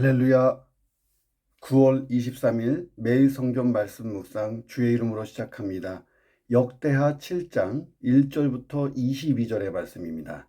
할렐루야. 9월 23일 매일 성경 말씀 묵상 주의 이름으로 시작합니다. 역대하 7장 1절부터 22절의 말씀입니다.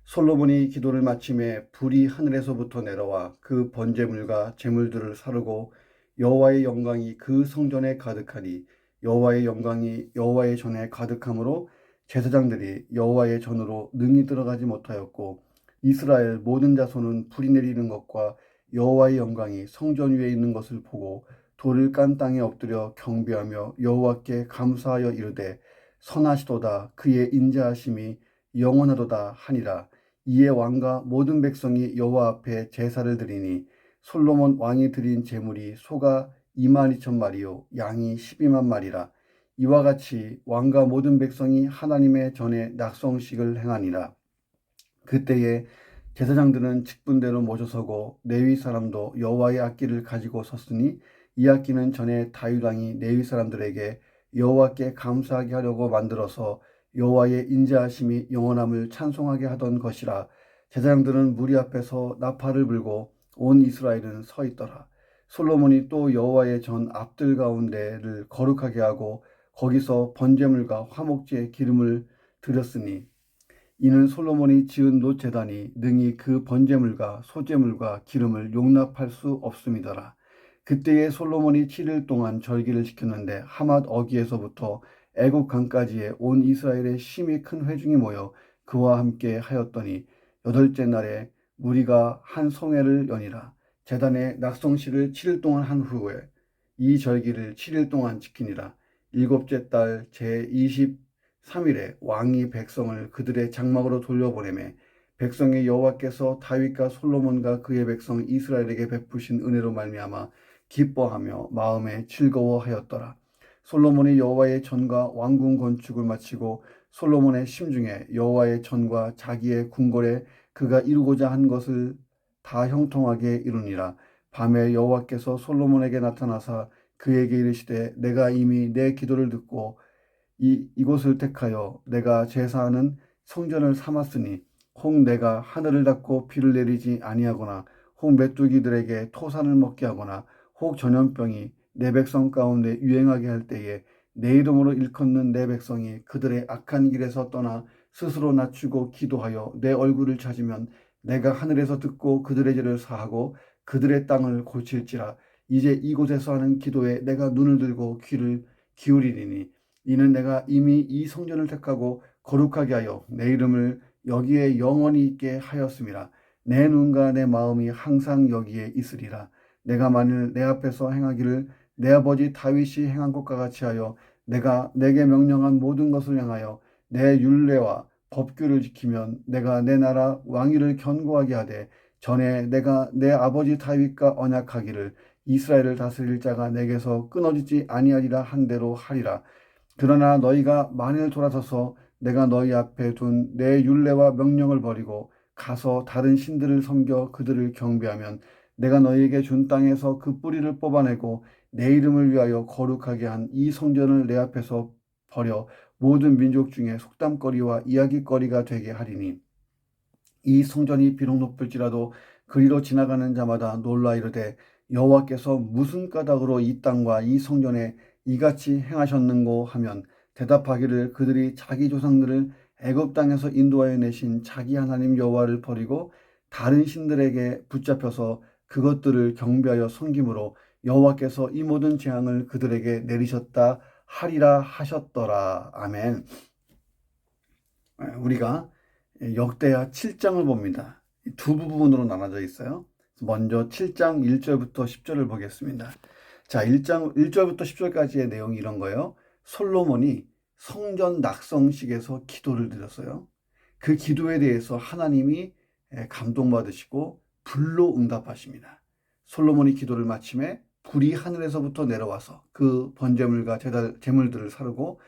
솔로몬이 기도를 마침에 불이 하늘에서부터 내려와 그 번제물과 제물들을 사르고 여호와의 영광이 그 성전에 가득하니 여호와의 영광이 여호와의 전에 가득함으로 제사장들이 여호와의 전으로 능히 들어가지 못하였고 이스라엘 모든 자손은 불이 내리는 것과 여호와의 영광이 성전 위에 있는 것을 보고 돌을 깐 땅에 엎드려 경배하며 여호와께 감사하여 이르되 선하시도다 그의 인자하심이 영원하도다 하니라. 이에 왕과 모든 백성이 여호와 앞에 제사를 드리니 솔로몬 왕이 드린 제물이 소가 22,000마리요 양이 12만 마리라. 이와 같이 왕과 모든 백성이 하나님의 전에 낙성식을 행하니라. 그때에 제사장들은 직분대로 모셔서고 레위 사람도 여호와의 악기를 가지고 섰으니 이 악기는 전에 다윗 왕이 레위 사람들에게 여호와께 감사하게 하려고 만들어서 여호와의 인자하심이 영원함을 찬송하게 하던 것이라. 제사장들은 무리 앞에서 나팔을 불고 온 이스라엘은 서 있더라. 솔로몬이 또 여호와의 전 앞들 가운데를 거룩하게 하고 거기서 번제물과 화목제의 기름을 드렸으니 이는 솔로몬이 지은 놋 제단이 능히 그 번제물과 소제물과 기름을 용납할 수 없음이더라. 그때에 솔로몬이 7일 동안 절기를 지켰는데 하맛 어귀에서부터 애굽 강까지에 온 이스라엘의 심히 큰 회중이 모여 그와 함께 하였더니 여덟째 날에 무리가 한 성회를 여니라. 제단의 낙성식을 7일 동안 한 후에 이 절기를 7일 동안 지키니라. 일곱째 달 제23일에 왕이 백성을 그들의 장막으로 돌려보내매 백성의 여호와께서 다윗과 솔로몬과 그의 백성 이스라엘에게 베푸신 은혜로 말미암아 기뻐하며 마음에 즐거워하였더라. 솔로몬이 여호와의 전과 왕궁 건축을 마치고 솔로몬의 심중에 여호와의 전과 자기의 궁궐에 그가 이루고자 한 것을 다 형통하게 이루니라. 밤에 여호와께서 솔로몬에게 나타나사 그에게 이르시되 내가 이미 내 기도를 듣고 이곳을 택하여 내가 제사하는 성전을 삼았으니 혹 내가 하늘을 닫고 비를 내리지 아니하거나 혹 메뚜기들에게 토산을 먹게 하거나 혹 전염병이 내 백성 가운데 유행하게 할 때에 내 이름으로 일컫는 내 백성이 그들의 악한 길에서 떠나 스스로 낮추고 기도하여 내 얼굴을 찾으면 내가 하늘에서 듣고 그들의 죄를 사하고 그들의 땅을 고칠지라. 이제 이곳에서 하는 기도에 내가 눈을 들고 귀를 기울이리니 이는 내가 이미 이 성전을 택하고 거룩하게 하여 내 이름을 여기에 영원히 있게 하였음이라. 내 눈과 내 마음이 항상 여기에 있으리라. 내가 만일 내 앞에서 행하기를 내 아버지 다윗이 행한 것과 같이 하여 내가 내게 명령한 모든 것을 행하여 내 율례와 법규를 지키면 내가 내 나라 왕위를 견고하게 하되 전에 내가 내 아버지 다윗과 언약하기를 이스라엘을 다스릴 자가 내게서 끊어지지 아니하리라 한 대로 하리라. 그러나 너희가 만일 돌아서서 내가 너희 앞에 둔 내 율례와 명령을 버리고 가서 다른 신들을 섬겨 그들을 경배하면 내가 너희에게 준 땅에서 그 뿌리를 뽑아내고 내 이름을 위하여 거룩하게 한 이 성전을 내 앞에서 버려 모든 민족 중에 속담거리와 이야기거리가 되게 하리니 이 성전이 비록 높을지라도 그리로 지나가는 자마다 놀라 이르되 여호와께서 무슨 까닭으로 이 땅과 이 성전에 이같이 행하셨는고 하면 대답하기를 그들이 자기 조상들을 애굽 땅에서 인도하여 내신 자기 하나님 여호와를 버리고 다른 신들에게 붙잡혀서 그것들을 경배하여 섬김으로 여호와께서 이 모든 재앙을 그들에게 내리셨다 하리라 하셨더라. 아멘. 우리가 역대하 7장을 봅니다. 두 부분으로 나눠져 있어요. 먼저 7장 1절부터 10절을 보겠습니다. 자, 1절부터 10절까지의 내용이 이런 거예요. 솔로몬이 성전 낙성식에서 기도를 드렸어요. 그 기도에 대해서 하나님이 감동받으시고 불로 응답하십니다. 솔로몬이 기도를 마침에 불이 하늘에서부터 내려와서 그 번제물과 제물들을 사르고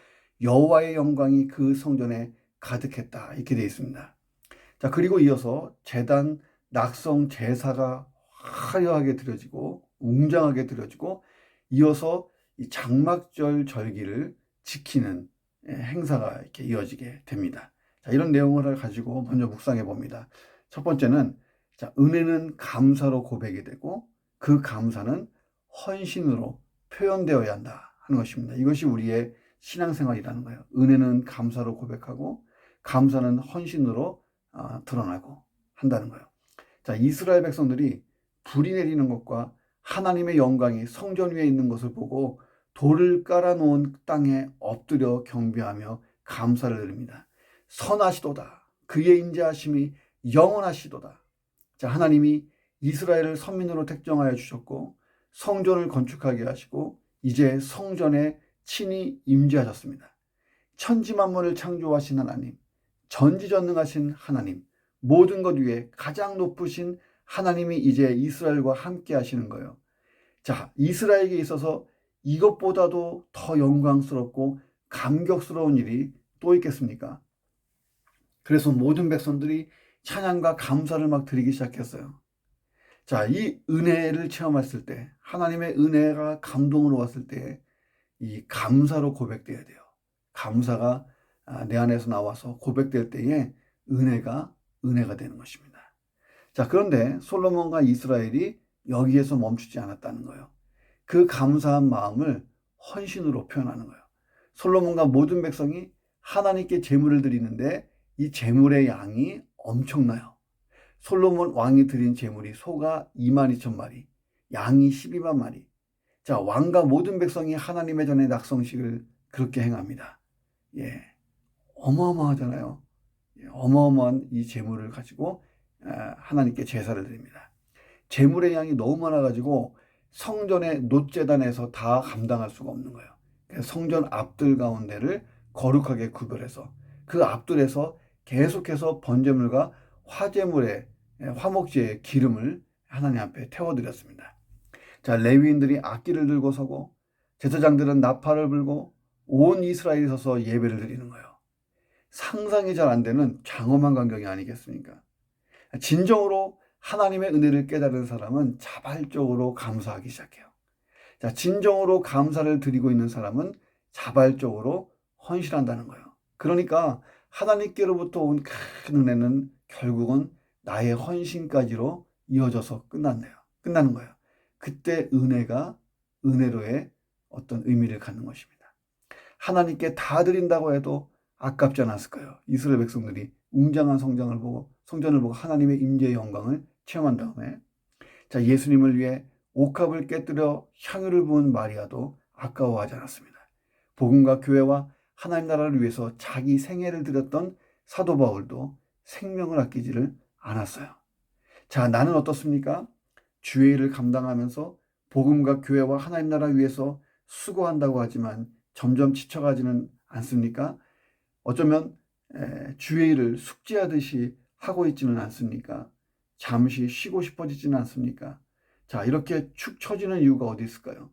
여호와의 영광이 그 성전에 가득했다. 이렇게 되어 있습니다. 자, 그리고 이어서 제단 낙성 제사가 화려하게 드려지고 웅장하게 드려지고 이어서 이 장막절 절기를 지키는 행사가 이렇게 이어지게 됩니다. 자, 이런 내용을 가지고 먼저 묵상해 봅니다. 첫 번째는 자, 은혜는 감사로 고백이 되고 그 감사는 헌신으로 표현되어야 한다 하는 것입니다. 이것이 우리의 신앙생활이라는 거예요. 은혜는 감사로 고백하고 감사는 헌신으로 드러나고 한다는 거예요. 자, 이스라엘 백성들이 불이 내리는 것과 하나님의 영광이 성전 위에 있는 것을 보고 돌을 깔아놓은 땅에 엎드려 경배하며 감사를 드립니다. 선하시도다. 그의 인자하심이 영원하시도다. 자, 하나님이 이스라엘을 선민으로 택정하여 주셨고 성전을 건축하게 하시고 이제 성전에 친히 임재하셨습니다. 천지 만물을 창조하신 하나님, 전지전능하신 하나님, 모든 것 위에 가장 높으신 하나님이 이제 이스라엘과 함께 하시는 거예요. 자, 이스라엘에게 있어서 이것보다도 더 영광스럽고 감격스러운 일이 또 있겠습니까? 그래서 모든 백성들이 찬양과 감사를 막 드리기 시작했어요. 자, 이 은혜를 체험했을 때, 하나님의 은혜가 감동으로 왔을 때, 이 감사로 고백돼야 돼요. 감사가 내 안에서 나와서 고백될 때에 은혜가 되는 것입니다. 자, 그런데 솔로몬과 이스라엘이 여기에서 멈추지 않았다는 거예요. 그 감사한 마음을 헌신으로 표현하는 거예요. 솔로몬과 모든 백성이 하나님께 제물을 드리는데 이 제물의 양이 엄청나요. 솔로몬 왕이 드린 제물이 소가 22,000마리, 양이 12만 마리. 자, 왕과 모든 백성이 하나님의 전에 낙성식을 그렇게 행합니다. 예, 어마어마하잖아요. 예, 어마어마한 이 제물을 가지고 하나님께 제사를 드립니다. 제물의 양이 너무 많아가지고 성전의 놋제단에서 다 감당할 수가 없는 거예요. 그래서 성전 앞들 가운데를 거룩하게 구별해서 그 앞들에서 계속해서 번제물과 화제물의 화목제의 기름을 하나님 앞에 태워드렸습니다. 자, 레위인들이 악기를 들고 서고 제사장들은 나팔을 불고 온 이스라엘이 서서 예배를 드리는 거예요. 상상이 잘 안 되는 장엄한 광경이 아니겠습니까? 진정으로 하나님의 은혜를 깨달은 사람은 자발적으로 감사하기 시작해요. 자, 진정으로 감사를 드리고 있는 사람은 자발적으로 헌신한다는 거예요. 그러니까 하나님께로부터 온 큰 은혜는 결국은 나의 헌신까지로 이어져서 끝나는 거예요. 그때 은혜가 은혜로의 어떤 의미를 갖는 것입니다. 하나님께 다 드린다고 해도 아깝지 않았을 거예요. 이스라엘 백성들이 웅장한 성전을 보고 하나님의 임재의 영광을 체험한 다음에 자, 예수님을 위해 옥합을 깨뜨려 향유를 부은 마리아도 아까워하지 않았습니다. 복음과 교회와 하나님 나라를 위해서 자기 생애를 드렸던 사도 바울도 생명을 아끼지를 않았어요. 자, 나는 어떻습니까? 주의 일을 감당하면서 복음과 교회와 하나님 나라 위해서 수고한다고 하지만 점점 지쳐가지는 않습니까? 어쩌면 주의 일을 숙제하듯이 하고 있지는 않습니까? 잠시 쉬고 싶어지지는 않습니까? 자, 이렇게 축 처지는 이유가 어디 있을까요?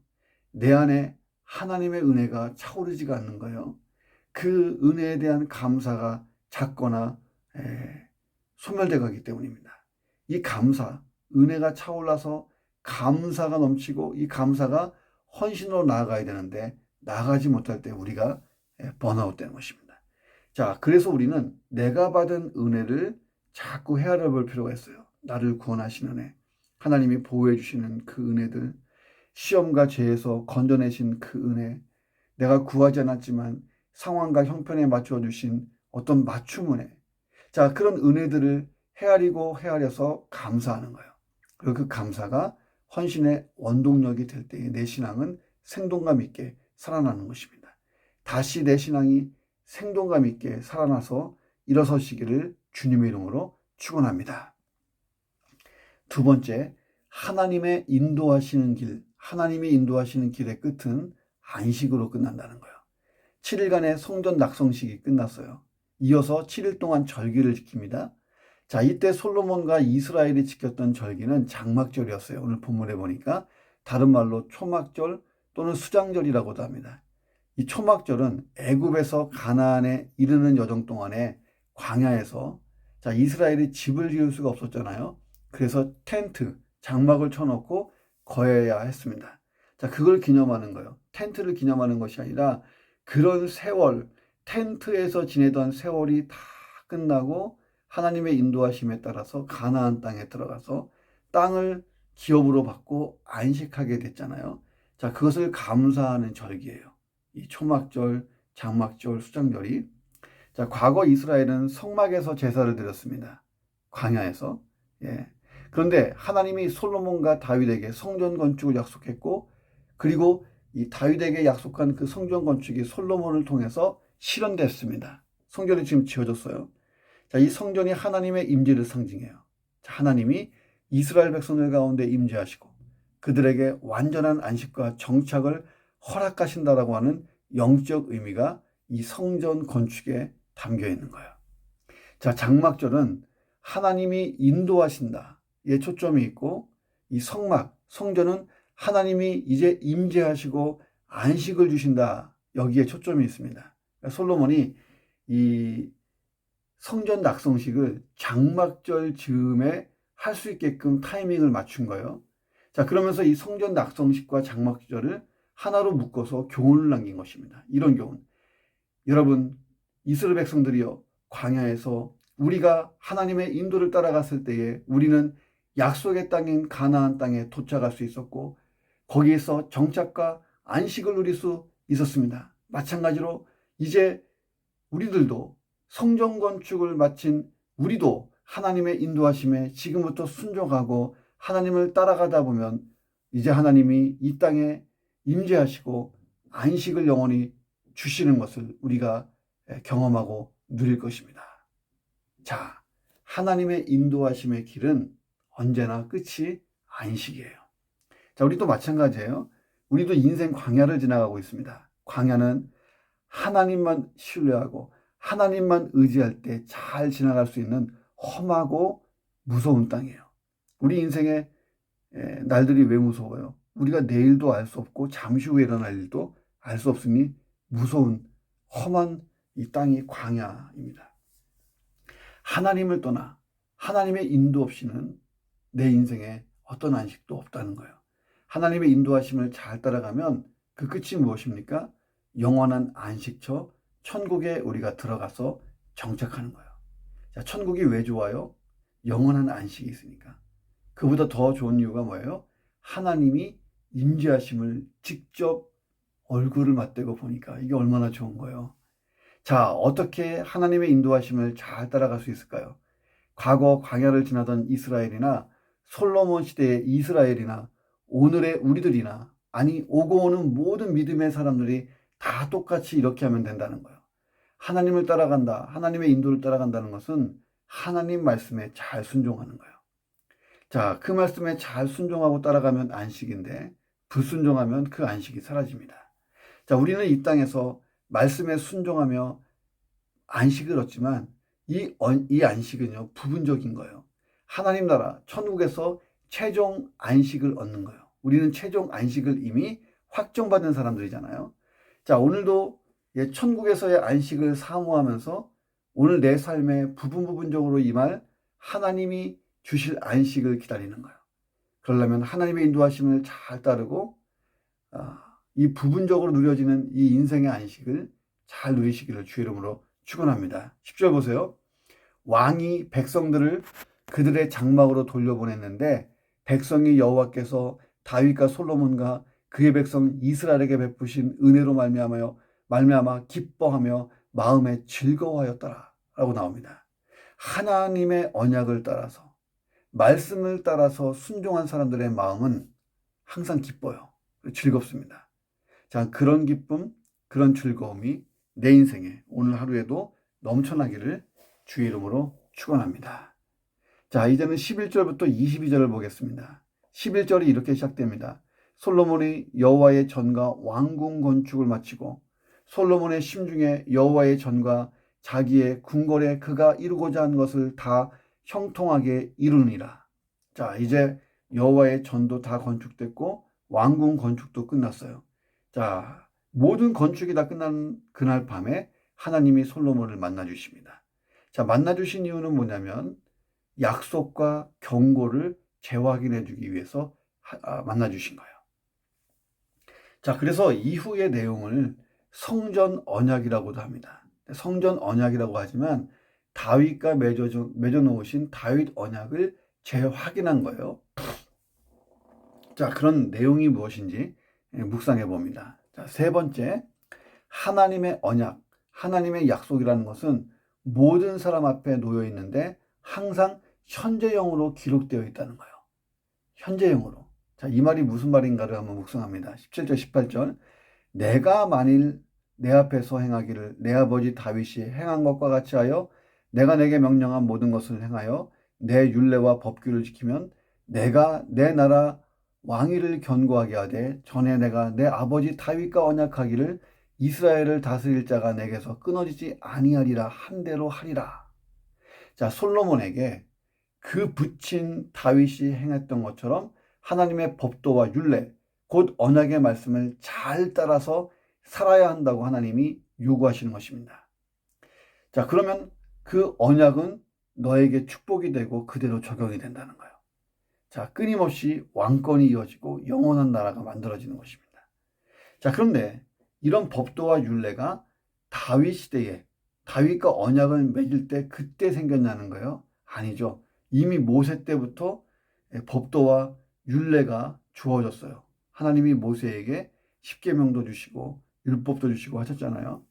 내 안에 하나님의 은혜가 차오르지가 않는 거예요. 그 은혜에 대한 감사가 작거나 소멸돼 가기 때문입니다. 이 감사, 은혜가 차올라서 감사가 넘치고 이 감사가 헌신으로 나아가야 되는데 나아가지 못할 때 우리가 번아웃 되는 것입니다. 자, 그래서 우리는 내가 받은 은혜를 자꾸 헤아려 볼 필요가 있어요. 나를 구원하신 은혜, 하나님이 보호해 주시는 그 은혜들, 시험과 죄에서 건져내신 그 은혜, 내가 구하지 않았지만 상황과 형편에 맞춰 주신 어떤 맞춤 은혜. 자, 그런 은혜들을 헤아려서 감사하는 거예요. 그리고 그 감사가 헌신의 원동력이 될 때에 내 신앙은 생동감 있게 살아나는 것입니다. 다시 내 신앙이 생동감 있게 살아나서 일어서시기를 주님의 이름으로 축원합니다. 두 번째, 하나님이 인도하시는 길의 끝은 안식으로 끝난다는 거예요. 7일간의 성전 낙성식이 끝났어요. 이어서 7일 동안 절기를 지킵니다. 자, 이때 솔로몬과 이스라엘이 지켰던 절기는 장막절이었어요. 오늘 본문에 보니까 다른 말로 초막절 또는 수장절이라고도 합니다. 이 초막절은 애굽에서 가나안에 이르는 여정 동안에 광야에서 자, 이스라엘이 집을 지을 수가 없었잖아요. 그래서 텐트, 장막을 쳐놓고 거해야 했습니다. 자, 그걸 기념하는 거예요. 텐트를 기념하는 것이 아니라 그런 세월, 텐트에서 지내던 세월이 다 끝나고 하나님의 인도하심에 따라서 가나안 땅에 들어가서 땅을 기업으로 받고 안식하게 됐잖아요. 자, 그것을 감사하는 절기예요. 이 초막절, 장막절, 수장절이. 자, 과거 이스라엘은 성막에서 제사를 드렸습니다. 광야에서. 예. 그런데 하나님이 솔로몬과 다윗에게 성전 건축을 약속했고, 그리고 이 다윗에게 약속한 그 성전 건축이 솔로몬을 통해서 실현됐습니다. 성전이 지금 지어졌어요. 자, 이 성전이 하나님의 임재를 상징해요. 자, 하나님이 이스라엘 백성들 가운데 임재하시고 그들에게 완전한 안식과 정착을 허락하신다라고 하는 영적 의미가 이 성전 건축에 담겨 있는 거예요. 자, 장막절은 하나님이 인도하신다에 초점이 있고, 이 성막, 성전은 하나님이 이제 임재하시고 안식을 주신다, 여기에 초점이 있습니다. 그러니까 솔로몬이 이 성전 낙성식을 장막절 즈음에 할 수 있게끔 타이밍을 맞춘 거예요. 자, 그러면서 이 성전 낙성식과 장막절을 하나로 묶어서 교훈을 남긴 것입니다. 이런 교훈. 여러분, 이스라엘 백성들이요, 광야에서 우리가 하나님의 인도를 따라갔을 때에 우리는 약속의 땅인 가나안 땅에 도착할 수 있었고, 거기에서 정착과 안식을 누릴 수 있었습니다. 마찬가지로 이제 우리들도 성전 건축을 마친 우리도 하나님의 인도하심에 지금부터 순종하고 하나님을 따라가다 보면 이제 하나님이 이 땅에 임재하시고 안식을 영원히 주시는 것을 우리가 경험하고 누릴 것입니다. 자, 하나님의 인도하심의 길은 언제나 끝이 안식이에요. 자, 우리도 마찬가지예요. 우리도 인생 광야를 지나가고 있습니다. 광야는 하나님만 신뢰하고 하나님만 의지할 때 잘 지나갈 수 있는 험하고 무서운 땅이에요. 우리 인생의 날들이 왜 무서워요? 우리가 내일도 알 수 없고 잠시 후에 일어날 일도 알 수 없으니 무서운 험한 이 땅이 광야입니다. 하나님을 떠나 하나님의 인도 없이는 내 인생에 어떤 안식도 없다는 거예요. 하나님의 인도하심을 잘 따라가면 그 끝이 무엇입니까? 영원한 안식처, 천국에 우리가 들어가서 정착하는 거예요. 자, 천국이 왜 좋아요? 영원한 안식이 있으니까. 그보다 더 좋은 이유가 뭐예요? 하나님이 임재하심을 직접 얼굴을 맞대고 보니까 이게 얼마나 좋은 거예요. 자, 어떻게 하나님의 인도하심을 잘 따라갈 수 있을까요? 과거 광야를 지나던 이스라엘이나 솔로몬 시대의 이스라엘이나 오늘의 우리들이나, 아니 오고 오는 모든 믿음의 사람들이 다 똑같이 이렇게 하면 된다는 거예요. 하나님을 따라간다, 하나님의 인도를 따라간다는 것은 하나님 말씀에 잘 순종하는 거예요. 자, 그 말씀에 잘 순종하고 따라가면 안식인데 불순종하면 그 안식이 사라집니다. 자, 우리는 이 땅에서 말씀에 순종하며 안식을 얻지만 이 안식은요, 부분적인 거예요. 하나님 나라 천국에서 최종 안식을 얻는 거예요. 우리는 최종 안식을 이미 확정받은 사람들이잖아요. 자, 오늘도 천국에서의 안식을 사모하면서 오늘 내 삶에 부분적으로 임할 하나님이 주실 안식을 기다리는 거예요. 그러려면 하나님의 인도하심을 잘 따르고 이 부분적으로 누려지는 이 인생의 안식을 잘 누리시기를 주의 이름으로 축원합니다. 10절 보세요. 왕이 백성들을 그들의 장막으로 돌려보냈는데 백성이 여호와께서 다윗과 솔로몬과 그의 백성 이스라엘에게 베푸신 은혜로 말미암아 기뻐하며 마음에 즐거워하였더라 라고 나옵니다. 하나님의 언약을 따라서 말씀을 따라서 순종한 사람들의 마음은 항상 기뻐요. 즐겁습니다. 자, 그런 기쁨, 그런 즐거움이 내 인생에 오늘 하루에도 넘쳐나기를 주의 이름으로 축원합니다. 자, 이제는 11절부터 22절을 보겠습니다. 11절이 이렇게 시작됩니다. 솔로몬이 여호와의 전과 왕궁 건축을 마치고 솔로몬의 심중에 여호와의 전과 자기의 궁궐에 그가 이루고자 한 것을 다 형통하게 이루니라. 자, 이제 여호와의 전도 다 건축됐고 왕궁 건축도 끝났어요. 자, 모든 건축이 다 끝난 그날 밤에 하나님이 솔로몬을 만나 주십니다. 자, 만나 주신 이유는 뭐냐면 약속과 경고를 재확인해 주기 위해서 만나 주신 거예요. 자, 그래서 이후의 내용을 성전 언약이라고도 합니다. 성전 언약이라고 하지만 다윗과 맺어놓으신 다윗 언약을 재확인한 거예요. 자, 그런 내용이 무엇인지 묵상해 봅니다. 자, 세 번째, 하나님의 언약, 하나님의 약속이라는 것은 모든 사람 앞에 놓여 있는데 항상 현재형으로 기록되어 있다는 거예요. 현재형으로. 자, 이 말이 무슨 말인가를 한번 묵상합니다. 17절, 18절. 내가 만일 내 앞에서 행하기를 내 아버지 다윗이 행한 것과 같이 하여 내가 내게 명령한 모든 것을 행하여 내 율례와 법규를 지키면 내가 내 나라 왕위를 견고하게 하되 전에 내가 내 아버지 다윗과 언약하기를 이스라엘을 다스릴 자가 내게서 끊어지지 아니하리라 한 대로 하리라. 자, 솔로몬에게 그 붙인 다윗이 행했던 것처럼 하나님의 법도와 율례, 곧 언약의 말씀을 잘 따라서 살아야 한다고 하나님이 요구하시는 것입니다. 자, 그러면 그 언약은 너에게 축복이 되고 그대로 적용이 된다는 거예요. 자, 끊임없이 왕권이 이어지고 영원한 나라가 만들어지는 것입니다. 자, 그런데 이런 법도와 율례가 다윗 시대에 다윗과 언약을 맺을 때 그때 생겼냐는 거예요? 아니죠. 이미 모세 때부터 법도와 율례가 주어졌어요. 하나님이 모세에게 십계명도 주시고 율법도 주시고 하셨잖아요.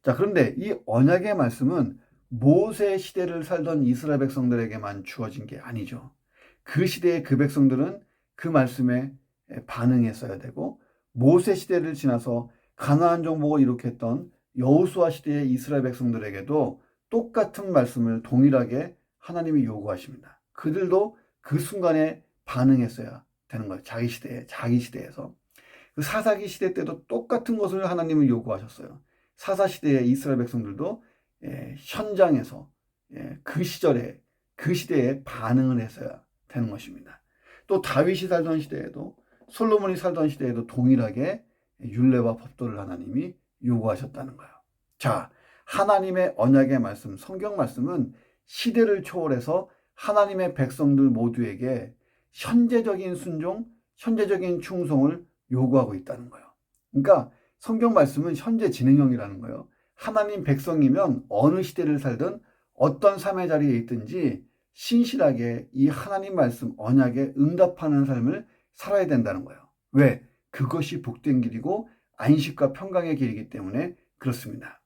자, 그런데 이 언약의 말씀은 모세 시대를 살던 이스라엘 백성들에게만 주어진 게 아니죠. 그 시대의 그 백성들은 그 말씀에 반응했어야 되고 모세 시대를 지나서 가나안 정복을 일으켰던 여호수아 시대의 이스라엘 백성들에게도 똑같은 말씀을 동일하게 하나님이 요구하십니다. 그들도 그 순간에 반응했어야 되는 거예요. 자기 시대에서. 그 사사기 시대 때도 똑같은 것을 하나님은 요구하셨어요. 사사 시대의 이스라엘 백성들도 현장에서 그 시대에 반응을 했어야 되는 것입니다. 또 다윗이 살던 시대에도 솔로몬이 살던 시대에도 동일하게 율례와 법도를 하나님이 요구하셨다는 거예요. 자, 하나님의 언약의 말씀, 성경 말씀은 시대를 초월해서 하나님의 백성들 모두에게 현재적인 순종, 현재적인 충성을 요구하고 있다는 거예요. 그러니까 성경 말씀은 현재 진행형이라는 거예요. 하나님 백성이면 어느 시대를 살든 어떤 삶의 자리에 있든지 신실하게 이 하나님 말씀 언약에 응답하는 삶을 살아야 된다는 거예요. 왜? 그것이 복된 길이고 안식과 평강의 길이기 때문에 그렇습니다.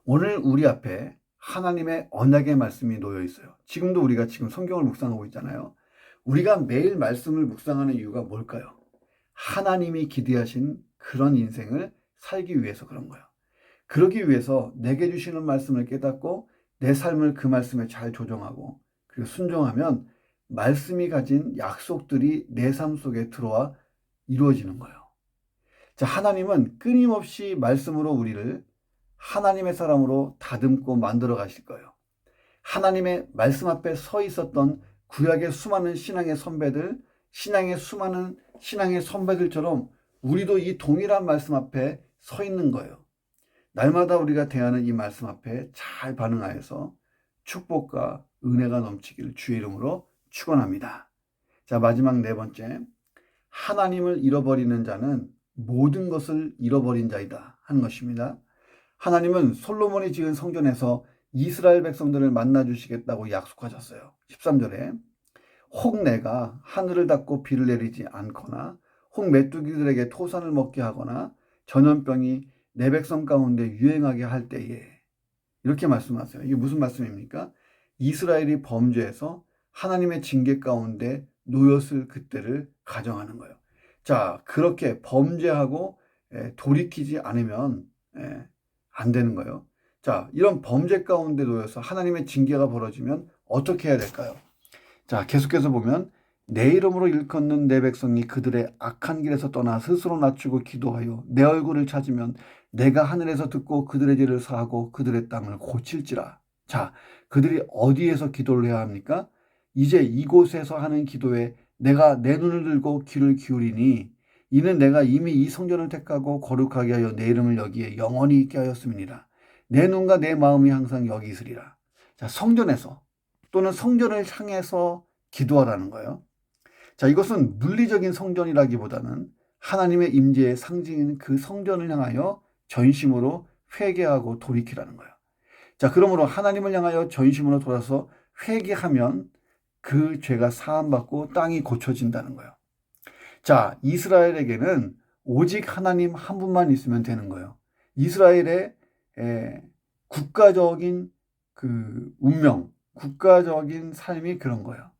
오늘 우리 앞에 하나님의 언약의 말씀이 놓여 있어요. 지금도 우리가 지금 성경을 묵상하고 있잖아요. 우리가 매일 말씀을 묵상하는 이유가 뭘까요? 하나님이 기대하신 그런 인생을 살기 위해서 그런 거예요. 그러기 위해서 내게 주시는 말씀을 깨닫고 내 삶을 그 말씀에 잘 조정하고 그리고 순종하면 말씀이 가진 약속들이 내 삶 속에 들어와 이루어지는 거예요. 자, 하나님은 끊임없이 말씀으로 우리를 하나님의 사람으로 다듬고 만들어 가실 거예요. 하나님의 말씀 앞에 서 있었던 구약의 수많은 신앙의 선배들처럼 우리도 이 동일한 말씀 앞에 서 있는 거예요. 날마다 우리가 대하는 이 말씀 앞에 잘 반응하여서 축복과 은혜가 넘치기를 주의 이름으로 축원합니다. 자, 마지막 네 번째. 하나님을 잃어버리는 자는 모든 것을 잃어버린 자이다 하는 것입니다. 하나님은 솔로몬이 지은 성전에서 이스라엘 백성들을 만나 주시겠다고 약속하셨어요. 13절에 혹 내가 하늘을 닫고 비를 내리지 않거나 혹 메뚜기들에게 토산을 먹게 하거나 전염병이 내 백성 가운데 유행하게 할 때에 이렇게 말씀하세요. 이게 무슨 말씀입니까? 이스라엘이 범죄해서 하나님의 징계 가운데 놓였을 그때를 가정하는 거예요. 자, 그렇게 범죄하고 돌이키지 않으면 안 되는 거예요. 자, 이런 범죄 가운데 놓여서 하나님의 징계가 벌어지면 어떻게 해야 될까요? 자, 계속해서 보면 내 이름으로 일컫는 내 백성이 그들의 악한 길에서 떠나 스스로 낮추고 기도하여 내 얼굴을 찾으면 내가 하늘에서 듣고 그들의 죄를 사하고 그들의 땅을 고칠지라. 자, 그들이 어디에서 기도를 해야 합니까? 이제 이곳에서 하는 기도에 내가 내 눈을 들고 귀를 기울이니 이는 내가 이미 이 성전을 택하고 거룩하게 하여 내 이름을 여기에 영원히 있게 하였음이니라. 내 눈과 내 마음이 항상 여기 있으리라. 자, 성전에서 또는 성전을 향해서 기도하라는 거예요. 자, 이것은 물리적인 성전이라기보다는 하나님의 임재의 상징인 그 성전을 향하여 전심으로 회개하고 돌이키라는 거예요. 자, 그러므로 하나님을 향하여 전심으로 돌아서 회개하면 그 죄가 사함받고 땅이 고쳐진다는 거예요. 자, 이스라엘에게는 오직 하나님 한 분만 있으면 되는 거예요. 이스라엘의 국가적인 그 운명, 국가적인 삶이 그런 거예요.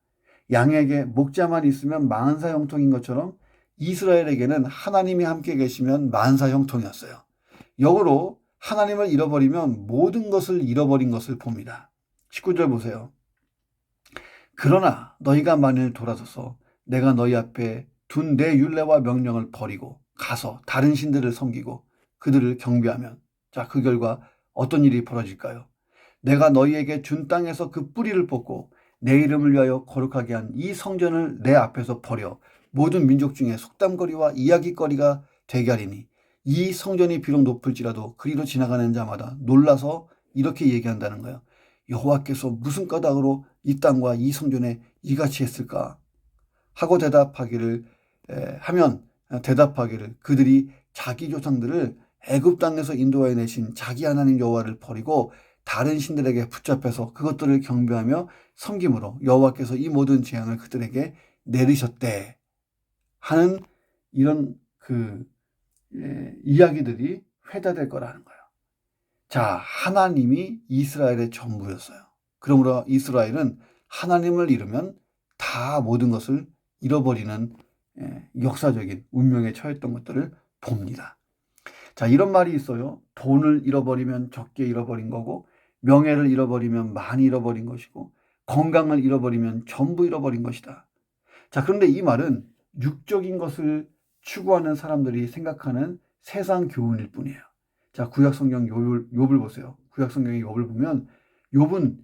양에게 목자만 있으면 만사형통인 것처럼 이스라엘에게는 하나님이 함께 계시면 만사형통이었어요. 역으로 하나님을 잃어버리면 모든 것을 잃어버린 것을 봅니다. 19절 보세요. 그러나 너희가 만일 돌아서서 내가 너희 앞에 둔 내 율례와 명령을 버리고 가서 다른 신들을 섬기고 그들을 경배하면, 자, 그 결과 어떤 일이 벌어질까요? 내가 너희에게 준 땅에서 그 뿌리를 뽑고 내 이름을 위하여 거룩하게 한 이 성전을 내 앞에서 버려 모든 민족 중에 속담거리와 이야기거리가 되게 하리니 이 성전이 비록 높을지라도 그리로 지나가는 자마다 놀라서 이렇게 얘기한다는 거예요. 여호와께서 무슨 까닭으로 이 땅과 이 성전에 이같이 했을까? 하고 대답하기를 그들이 자기 조상들을 애굽 땅에서 인도하여 내신 자기 하나님 여호와를 버리고 다른 신들에게 붙잡혀서 그것들을 경배하며 섬김으로 여호와께서 이 모든 재앙을 그들에게 내리셨대 하는 이런 이야기들이 회자될 거라는 거예요. 자, 하나님이 이스라엘의 전부였어요. 그러므로 이스라엘은 하나님을 잃으면 다 모든 것을 잃어버리는 역사적인 운명에 처했던 것들을 봅니다. 자, 이런 말이 있어요. 돈을 잃어버리면 적게 잃어버린 거고, 명예를 잃어버리면 많이 잃어버린 것이고, 건강을 잃어버리면 전부 잃어버린 것이다. 자, 그런데 이 말은 육적인 것을 추구하는 사람들이 생각하는 세상 교훈일 뿐이에요. 자, 구약성경 욥을 보세요. 구약성경의 욥을 보면 욥은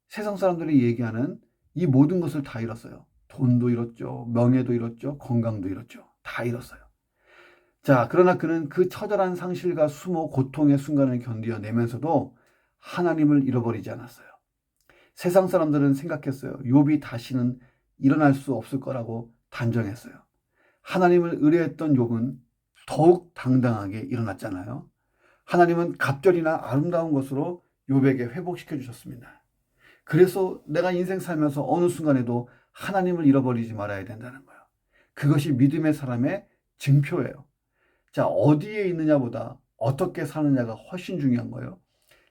세상 사람들이 얘기하는 이 모든 것을 다 잃었어요. 돈도 잃었죠. 명예도 잃었죠. 건강도 잃었죠. 다 잃었어요. 자, 그러나 그는 그 처절한 상실과 수모 고통의 순간을 견디어내면서도 하나님을 잃어버리지 않았어요. 세상 사람들은 생각했어요. 욥이 다시는 일어날 수 없을 거라고 단정했어요. 하나님을 의뢰했던 욥은 더욱 당당하게 일어났잖아요. 하나님은 갑절이나 아름다운 것으로 욥에게 회복시켜 주셨습니다. 그래서 내가 인생 살면서 어느 순간에도 하나님을 잃어버리지 말아야 된다는 거예요. 그것이 믿음의 사람의 증표예요. 자, 어디에 있느냐보다 어떻게 사느냐가 훨씬 중요한 거예요.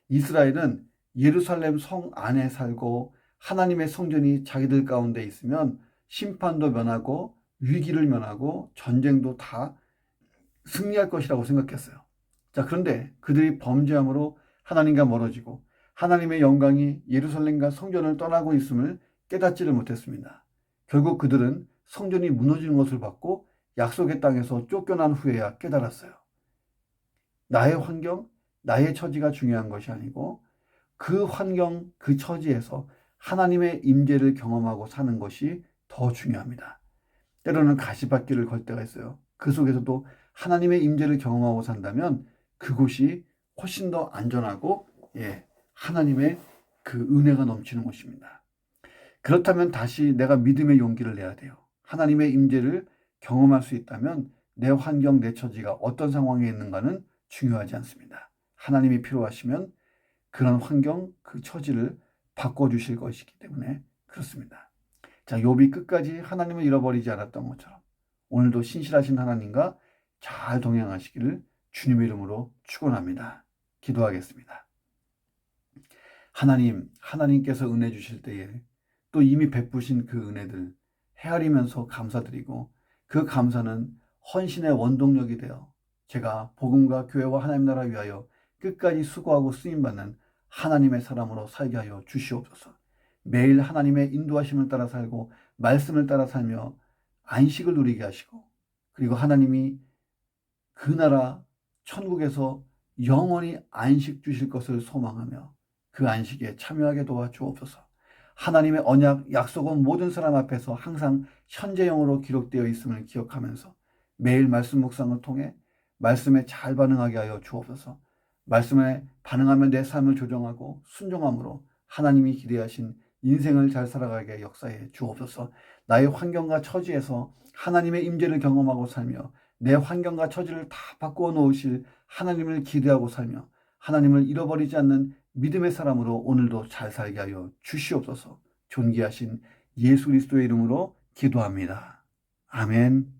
이스라엘은 예루살렘 성 안에 살고 하나님의 성전이 자기들 가운데 있으면 심판도 면하고 위기를 면하고 전쟁도 다 승리할 것이라고 생각했어요. 자, 그런데 그들이 범죄함으로 하나님과 멀어지고 하나님의 영광이 예루살렘과 성전을 떠나고 있음을 깨닫지를 못했습니다. 결국 그들은 성전이 무너지는 것을 봤고 약속의 땅에서 쫓겨난 후에야 깨달았어요. 나의 환경, 나의 처지가 중요한 것이 아니고 그 환경, 그 처지에서 하나님의 임재를 경험하고 사는 것이 더 중요합니다. 때로는 가시밭길을 걸 때가 있어요. 그 속에서도 하나님의 임재를 경험하고 산다면 그곳이 훨씬 더 안전하고 하나님의 그 은혜가 넘치는 곳입니다. 그렇다면 다시 내가 믿음의 용기를 내야 돼요. 하나님의 임재를 경험할 수 있다면 내 환경, 내 처지가 어떤 상황에 있는가는 중요하지 않습니다. 하나님이 필요하시면 그런 환경, 그 처지를 바꿔주실 것이기 때문에 그렇습니다. 자, 욥이 끝까지 하나님을 잃어버리지 않았던 것처럼 오늘도 신실하신 하나님과 잘 동행하시기를 주님의 이름으로 축원합니다. 기도하겠습니다. 하나님께서 은혜 주실 때에 또 이미 베푸신 그 은혜들 헤아리면서 감사드리고 그 감사는 헌신의 원동력이 되어 제가 복음과 교회와 하나님 나라 위하여 끝까지 수고하고 쓰임받는 하나님의 사람으로 살게 하여 주시옵소서. 매일 하나님의 인도하심을 따라 살고 말씀을 따라 살며 안식을 누리게 하시고 그리고 하나님이 그 나라 천국에서 영원히 안식 주실 것을 소망하며 그 안식에 참여하게 도와주옵소서. 하나님의 언약, 약속은 모든 사람 앞에서 항상 현재형으로 기록되어 있음을 기억하면서 매일 말씀 묵상을 통해 말씀에 잘 반응하게 하여 주옵소서. 말씀에 반응하면 내 삶을 조정하고 순종함으로 하나님이 기대하신 인생을 잘 살아가게 역사해 주옵소서. 나의 환경과 처지에서 하나님의 임재를 경험하고 살며 내 환경과 처지를 다 바꾸어 놓으실 하나님을 기대하고 살며 하나님을 잃어버리지 않는 믿음의 사람으로 오늘도 잘 살게 하여 주시옵소서. 존귀하신 예수 그리스도의 이름으로 기도합니다. 아멘.